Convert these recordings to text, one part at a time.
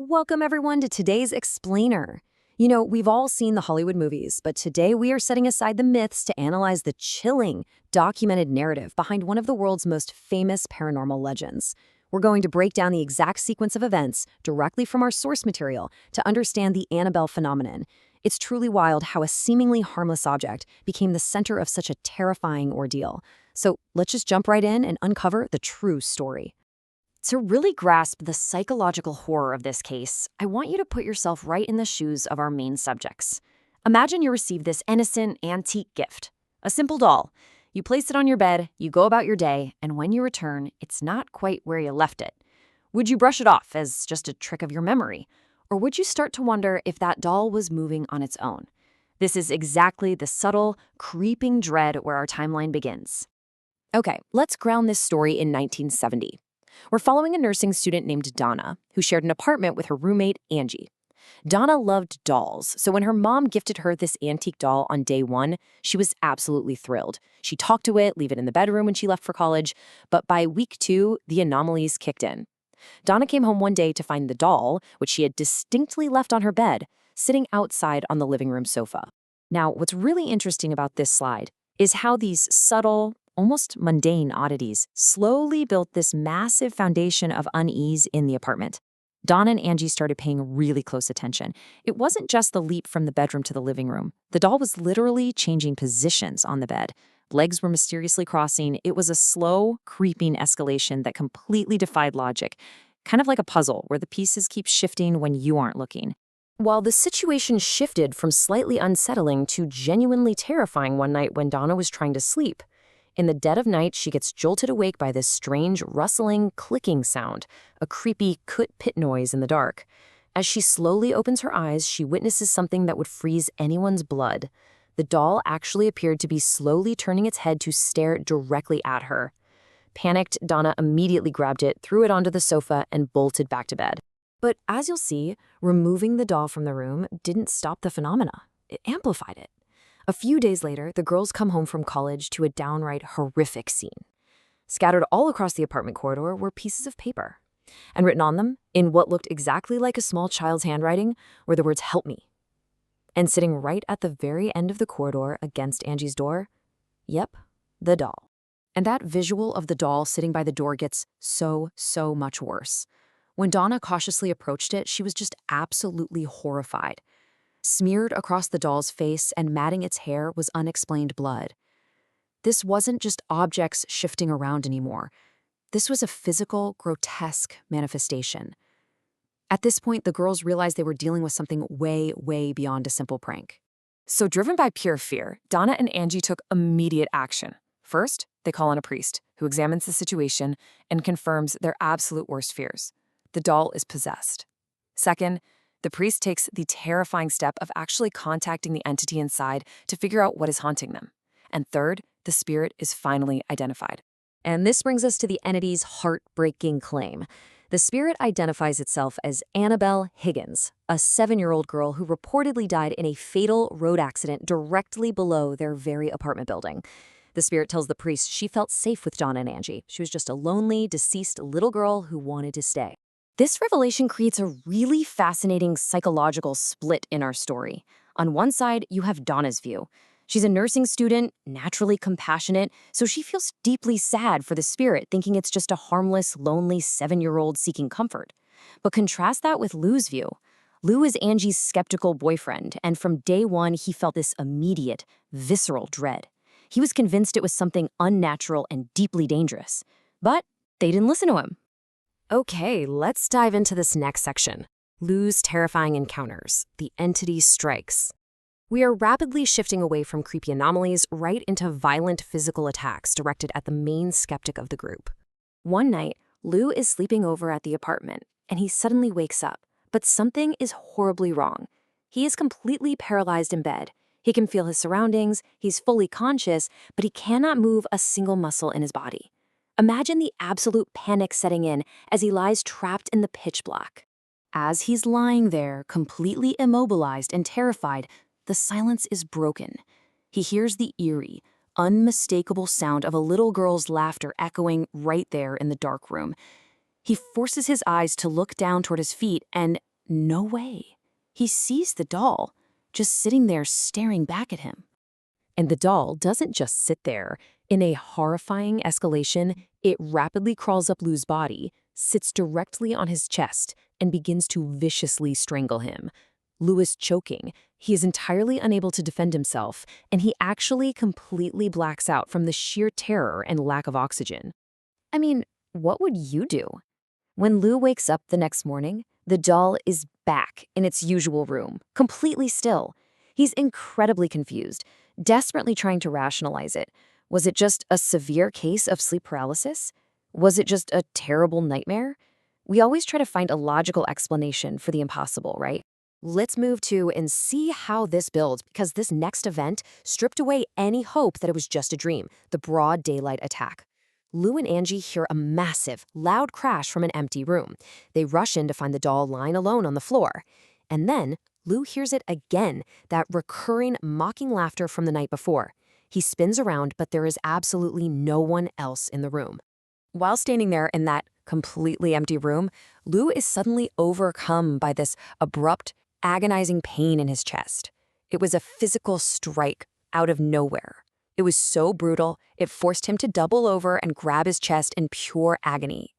Welcome, everyone, to today's Explainer. You know, we've all seen the Hollywood movies, but today we are setting aside the myths to analyze the chilling, documented narrative behind one of the world's most famous paranormal legends. We're going to break down the exact sequence of events directly from our source material to understand the Annabelle phenomenon. It's truly wild how a seemingly harmless object became the center of such a terrifying ordeal. So let's just jump right in and uncover the true story. To really grasp the psychological horror of this case, I want you to put yourself right in the shoes of our main subjects. Imagine you receive this innocent, antique gift, a simple doll. You place it on your bed, you go about your day, and when you return, it's not quite where you left it. Would you brush it off as just a trick of your memory? Or would you start to wonder if that doll was moving on its own? This is exactly the subtle, creeping dread where our timeline begins. Okay, let's ground this story in 1970. We're following a nursing student named Donna, who shared an apartment with her roommate, Angie. Donna loved dolls, so when her mom gifted her this antique doll on day one, she was absolutely thrilled. She talked to it, leave it in the bedroom when she left for college, but by week 2, the anomalies kicked in. Donna came home one day to find the doll, which she had distinctly left on her bed, sitting outside on the living room sofa. Now, what's really interesting about this slide is how these subtle, almost mundane oddities slowly built this massive foundation of unease in the apartment. Donna and Angie started paying really close attention. It wasn't just the leap from the bedroom to the living room. The doll was literally changing positions on the bed. Legs were mysteriously crossing. It was a slow, creeping escalation that completely defied logic, kind of like a puzzle where the pieces keep shifting when you aren't looking. While the situation shifted from slightly unsettling to genuinely terrifying one night when Donna was trying to sleep. In the dead of night, she gets jolted awake by this strange, rustling, clicking sound, a creepy kut-pit noise in the dark. As she slowly opens her eyes, she witnesses something that would freeze anyone's blood. The doll actually appeared to be slowly turning its head to stare directly at her. Panicked, Donna immediately grabbed it, threw it onto the sofa, and bolted back to bed. But as you'll see, removing the doll from the room didn't stop the phenomena. It amplified it. A few days later, the girls come home from college to a downright horrific scene. Scattered all across the apartment corridor were pieces of paper. And written on them, in what looked exactly like a small child's handwriting, were the words, "Help me." And sitting right at the very end of the corridor against Angie's door, yep, the doll. And that visual of the doll sitting by the door gets so much worse. When Donna cautiously approached it, she was just absolutely horrified. Smeared across the doll's face and matting its hair was unexplained blood. This wasn't just objects shifting around anymore. This was a physical, grotesque manifestation. At this point, the girls realized they were dealing with something way beyond a simple prank. So driven by pure fear, Donna and Angie took immediate action. First, they call on a priest, who examines the situation and confirms their absolute worst fears. The doll is possessed. Second, the priest takes the terrifying step of actually contacting the entity inside to figure out what is haunting them. And third, the spirit is finally identified. And this brings us to the entity's heartbreaking claim. The spirit identifies itself as Annabelle Higgins, a 7-year-old girl who reportedly died in a fatal road accident directly below their very apartment building. The spirit tells the priest she felt safe with Donna and Angie. She was just a lonely, deceased little girl who wanted to stay. This revelation creates a really fascinating psychological split in our story. On one side, you have Donna's view. She's a nursing student, naturally compassionate, so she feels deeply sad for the spirit, thinking it's just a harmless, lonely 7-year-old seeking comfort. But contrast that with Lou's view. Lou is Angie's skeptical boyfriend, and from day one, he felt this immediate, visceral dread. He was convinced it was something unnatural and deeply dangerous. But they didn't listen to him. Okay, let's dive into this next section. Lou's terrifying encounters, the entity strikes. We are rapidly shifting away from creepy anomalies right into violent physical attacks directed at the main skeptic of the group. One night, Lou is sleeping over at the apartment, and he suddenly wakes up, but something is horribly wrong. He is completely paralyzed in bed. He can feel his surroundings, he's fully conscious, but he cannot move a single muscle in his body. Imagine the absolute panic setting in as he lies trapped in the pitch black. As he's lying there, completely immobilized and terrified, the silence is broken. He hears the eerie, unmistakable sound of a little girl's laughter echoing right there in the dark room. He forces his eyes to look down toward his feet, and no way. He sees the doll, just sitting there staring back at him. And the doll doesn't just sit there. In a horrifying escalation, it rapidly crawls up Lou's body, sits directly on his chest, and begins to viciously strangle him. Lou is choking. He is entirely unable to defend himself, and he actually completely blacks out from the sheer terror and lack of oxygen. I mean, what would you do? When Lou wakes up the next morning, the doll is back in its usual room, completely still. He's incredibly confused, desperately trying to rationalize it. Was it just a severe case of sleep paralysis? Was it just a terrible nightmare? We always try to find a logical explanation for the impossible, right? Let's move to and see how this builds, because this next event stripped away any hope that it was just a dream, the broad daylight attack. Lou and Angie hear a massive, loud crash from an empty room. They rush in to find the doll lying alone on the floor. And then Lou hears it again, that recurring, mocking laughter from the night before. He spins around, but there is absolutely no one else in the room. While standing there in that completely empty room, Lou is suddenly overcome by this abrupt, agonizing pain in his chest. It was a physical strike out of nowhere. It was so brutal, it forced him to double over and grab his chest in pure agony.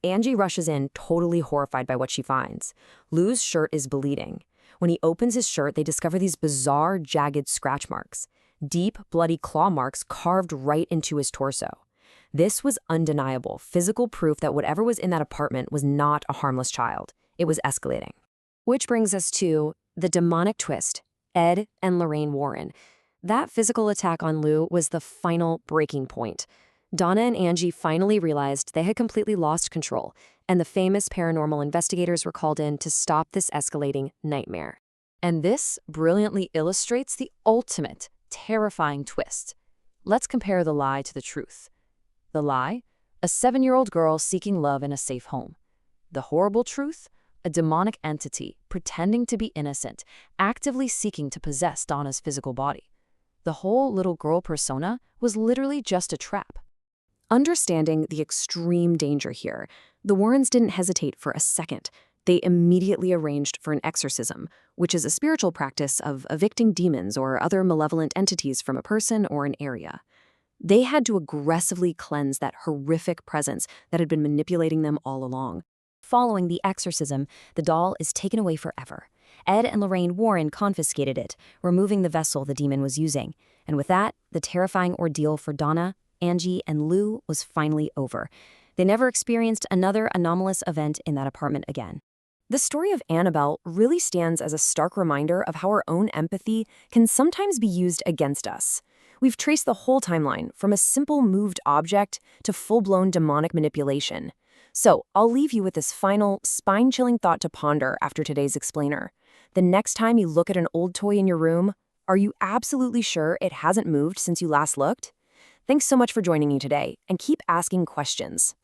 Angie rushes in, totally horrified by what she finds. Lou's shirt is bleeding. When he opens his shirt, they discover these bizarre, jagged scratch marks. Deep, bloody claw marks carved right into his torso. This was undeniable, physical proof that whatever was in that apartment was not a harmless child. It was escalating. Which brings us to the demonic twist, Ed and Lorraine Warren. That physical attack on Lou was the final breaking point. Donna and Angie finally realized they had completely lost control, and the famous paranormal investigators were called in to stop this escalating nightmare. And this brilliantly illustrates the ultimate, terrifying twist. Let's compare the lie to the truth. The lie? A 7-year-old girl seeking love in a safe home. The horrible truth? A demonic entity pretending to be innocent, actively seeking to possess Donna's physical body. The whole little girl persona was literally just a trap. Understanding the extreme danger here, the Warrens didn't hesitate for a second. They immediately arranged for an exorcism, which is a spiritual practice of evicting demons or other malevolent entities from a person or an area. They had to aggressively cleanse that horrific presence that had been manipulating them all along. Following the exorcism, the doll is taken away forever. Ed and Lorraine Warren confiscated it, removing the vessel the demon was using. And with that, the terrifying ordeal for Donna, Angie, and Lou was finally over. They never experienced another anomalous event in that apartment again. The story of Annabelle really stands as a stark reminder of how our own empathy can sometimes be used against us. We've traced the whole timeline, from a simple moved object to full-blown demonic manipulation. So, I'll leave you with this final, spine-chilling thought to ponder after today's explainer. The next time you look at an old toy in your room, are you absolutely sure it hasn't moved since you last looked? Thanks so much for joining me today, and keep asking questions.